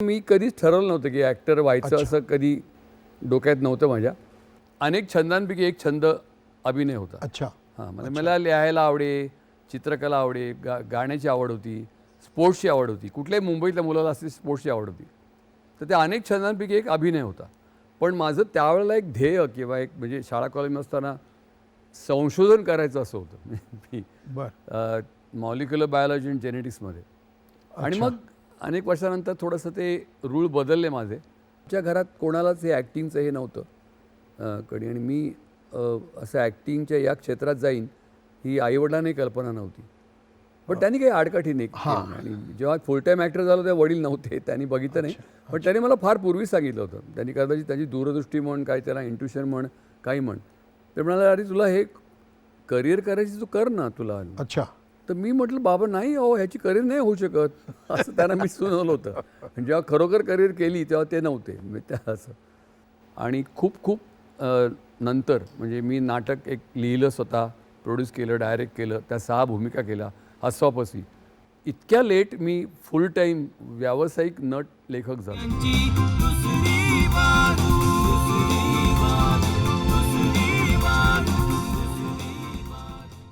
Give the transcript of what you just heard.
मी कधीच ठरवलं नव्हतं की ॲक्टर व्हायचं असं कधी डोक्यात नव्हतं माझ्या. अनेक छंदांपैकी एक छंद अभिनय होता. अच्छा. हां, म्हणजे मला लिहायला आवडे, चित्रकला आवडे, गाण्याची आवड होती, स्पोर्ट्सची आवड होती. कुठल्याही मुंबईतल्या मुलाला असते स्पोर्ट्सची आवड होती. तर त्या अनेक छंदांपैकी एक अभिनय होता. पण माझं त्यावेळेला एक ध्येय किंवा एक म्हणजे शाळा कॉलेजमध्ये असताना संशोधन करायचं असं होतं. मी बरं. मॉलिक्युलर बायोलॉजी आणि जेनेटिक्समध्ये. आणि अच्छा. मग अनेक वर्षानंतर थोडंसं ते रूळ बदलले माझे. आमच्या घरात कोणालाच हे ॲक्टिंगचं हे नव्हतं कधी. आणि मी असं ॲक्टिंगच्या या क्षेत्रात जाईन ही आईवडिलांनाही कल्पना नव्हती. पण त्यांनी काही आडकाठी नाही केली. आणि जेव्हा फुल टाईम ॲक्टर झालो तेव्हा वडील नव्हते, त्यांनी बघितलं नाही. पण त्यांनी मला फार पूर्वी सांगितलं होतं. त्यांनी कदाचित त्याची दूरदृष्टी म्हण, काय त्याला इंट्युशन म्हण, काही म्हण. ते म्हणाले, अरे तुला हे करिअर करायची तू कर ना तुला. अच्छा. तर मी म्हटलं, बाबा नाही अहो ह्याची करिअर नाही होऊ शकत असं त्यांना मी सुचवलं होतं. आणि जेव्हा खरोखर करिअर केली तेव्हा ते नव्हते म्हणजे त्या असं. आणि खूप खूप नंतर म्हणजे मी नाटक एक लिहिलं, स्वतः प्रोड्यूस केलं, डायरेक्ट केलं, त्या 6 भूमिका केल्या हसवापसी. इतक्या लेट मी फुल टाईम व्यावसायिक नट लेखक झालो.